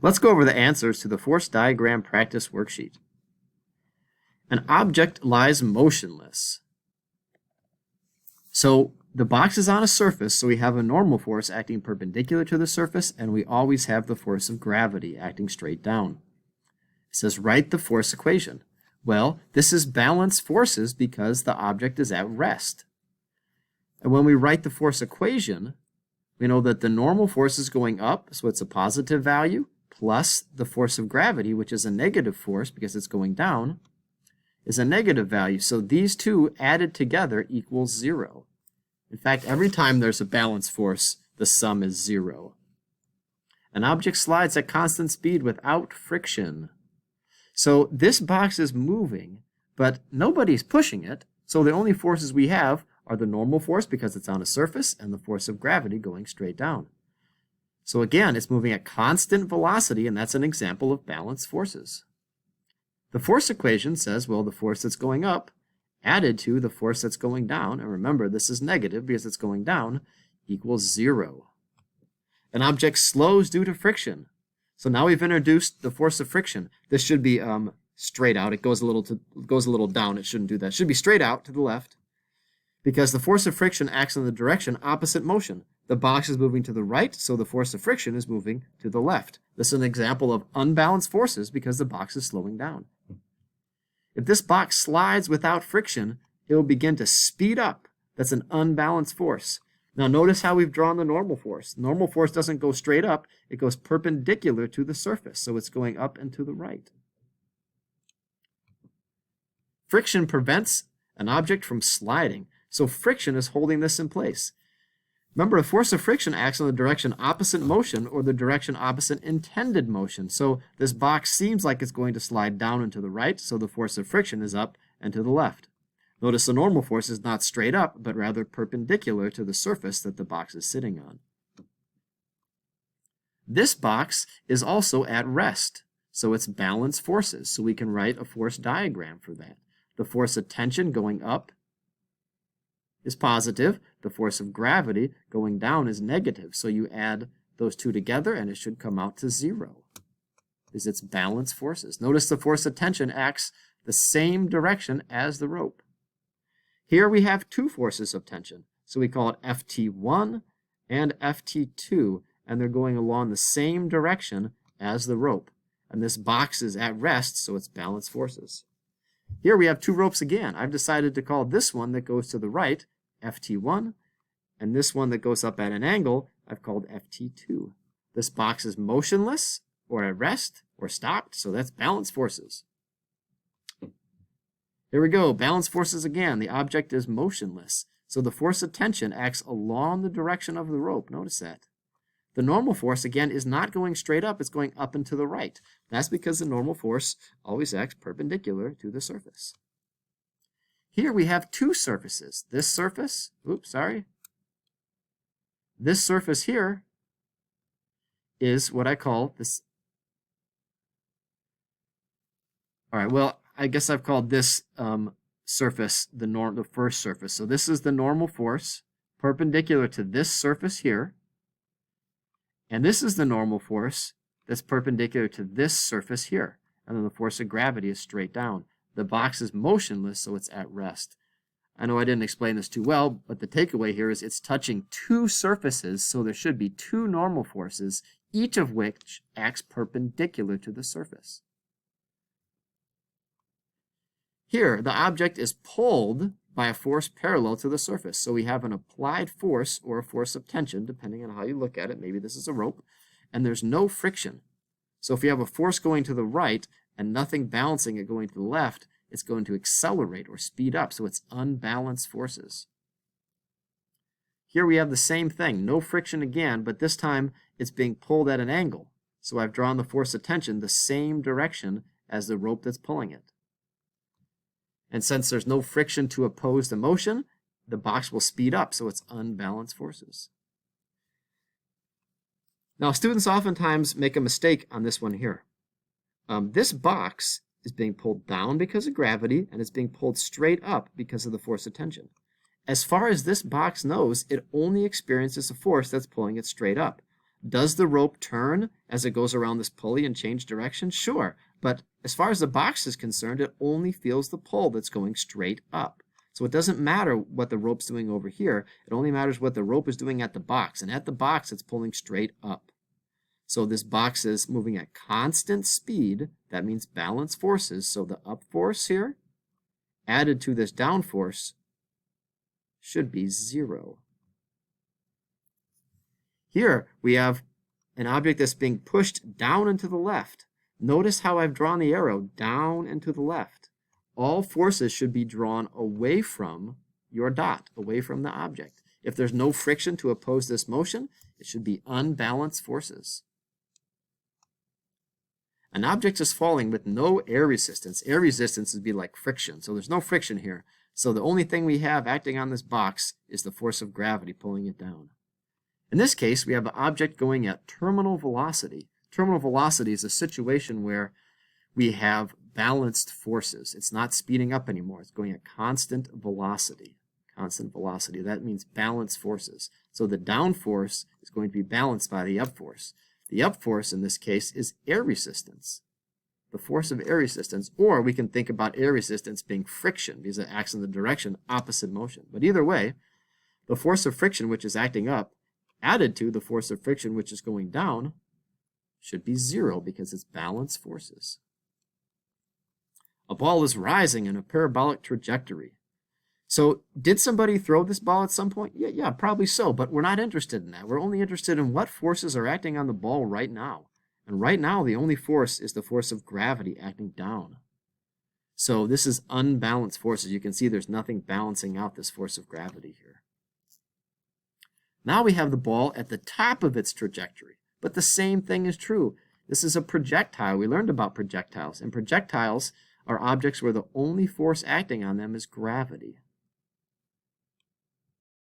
Let's go over the answers to the force diagram practice worksheet. An object lies motionless. So the box is on a surface, so we have a normal force acting perpendicular to the surface, and we always have the force of gravity acting straight down. It says write the force equation. Well, this is balanced forces because the object is at rest. And when we write the force equation, we know that the normal force is going up, so it's a positive value, plus the force of gravity, which is a negative force because it's going down, is a negative value. So these two added together equals 0. In fact, every time there's a balanced force, the sum is 0. An object slides at constant speed without friction. So this box is moving, but nobody's pushing it, so the only forces we have are the normal force because it's on a surface and the force of gravity going straight down. So again, it's moving at constant velocity, and that's an example of balanced forces. The force equation says, well, the force that's going up added to the force that's going down, and remember this is negative because it's going down, equals 0. An object slows due to friction. So now we've introduced the force of friction. This should be straight out. It goes a little down. It shouldn't do that. It should be straight out to the left because the force of friction acts in the direction opposite motion. The box is moving to the right, so the force of friction is moving to the left. This is an example of unbalanced forces because the box is slowing down. If this box slides without friction, it will begin to speed up. That's an unbalanced force. Now notice how we've drawn the normal force. Normal force doesn't go straight up, it goes perpendicular to the surface, so it's going up and to the right. Friction prevents an object from sliding, so friction is holding this in place. Remember, the force of friction acts in the direction opposite motion or the direction opposite intended motion. So this box seems like it's going to slide down and to the right, so the force of friction is up and to the left. Notice the normal force is not straight up, but rather perpendicular to the surface that the box is sitting on. This box is also at rest, so it's balanced forces, so we can write a force diagram for that. The force of tension going up is positive. The force of gravity going down is negative. So you add those two together and it should come out to 0. Because it's balanced forces. Notice the force of tension acts the same direction as the rope. Here we have two forces of tension. So we call it Ft1 and Ft2, and they're going along the same direction as the rope. And this box is at rest, so it's balanced forces. Here we have two ropes again. I've decided to call this one that goes to the right Ft1, and this one that goes up at an angle I've called Ft2. This box is motionless, or at rest, or stopped, so that's balanced forces. Here we go, balanced forces again. The object is motionless, so the force of tension acts along the direction of the rope. Notice that. The normal force, again, is not going straight up, it's going up and to the right. That's because the normal force always acts perpendicular to the surface. Here we have two surfaces. This surface, this surface here is what I call this. All right, well, I guess I've called this surface the first surface. So this is the normal force perpendicular to this surface here. And this is the normal force that's perpendicular to this surface here. And then the force of gravity is straight down. The box is motionless, so it's at rest. I know I didn't explain this too well, but the takeaway here is it's touching two surfaces, so there should be two normal forces, each of which acts perpendicular to the surface. Here, the object is pulled by a force parallel to the surface. So we have an applied force or a force of tension, depending on how you look at it. Maybe this is a rope, and there's no friction. So if you have a force going to the right and nothing balancing it going to the left, it's going to accelerate or speed up, so it's unbalanced forces. Here we have the same thing, no friction again, but this time it's being pulled at an angle. So I've drawn the force of tension the same direction as the rope that's pulling it. And since there's no friction to oppose the motion, the box will speed up, so it's unbalanced forces. Now, students oftentimes make a mistake on this one here. This box is being pulled down because of gravity, and it's being pulled straight up because of the force of tension. As far as this box knows, it only experiences a force that's pulling it straight up. Does the rope turn as it goes around this pulley and change direction? Sure, but as far as the box is concerned, it only feels the pull that's going straight up. So it doesn't matter what the rope's doing over here. It only matters what the rope is doing at the box. And at the box, it's pulling straight up. So this box is moving at constant speed. That means balance forces. So the up force here added to this down force should be 0. Here we have an object that's being pushed down and to the left. Notice how I've drawn the arrow down and to the left. All forces should be drawn away from your dot, away from the object. If there's no friction to oppose this motion, it should be unbalanced forces. An object is falling with no air resistance. Air resistance would be like friction, so there's no friction here. So the only thing we have acting on this box is the force of gravity pulling it down. In this case, we have an object going at terminal velocity. Terminal velocity is a situation where we have balanced forces. It's not speeding up anymore. It's going at constant velocity. Constant velocity. That means balanced forces. So the down force is going to be balanced by the up force. The up force in this case is air resistance. The force of air resistance, or we can think about air resistance being friction because it acts in the direction opposite motion. But either way, the force of friction, which is acting up, added to the force of friction, which is going down, should be 0 because it's balanced forces. A ball is rising in a parabolic trajectory. So did somebody throw this ball at some point? Yeah, probably so, but we're not interested in that. We're only interested in what forces are acting on the ball right now. And right now, the only force is the force of gravity acting down. So this is unbalanced forces. You can see there's nothing balancing out this force of gravity here. Now we have the ball at the top of its trajectory, but the same thing is true. This is a projectile. We learned about projectiles, and projectiles are objects where the only force acting on them is gravity.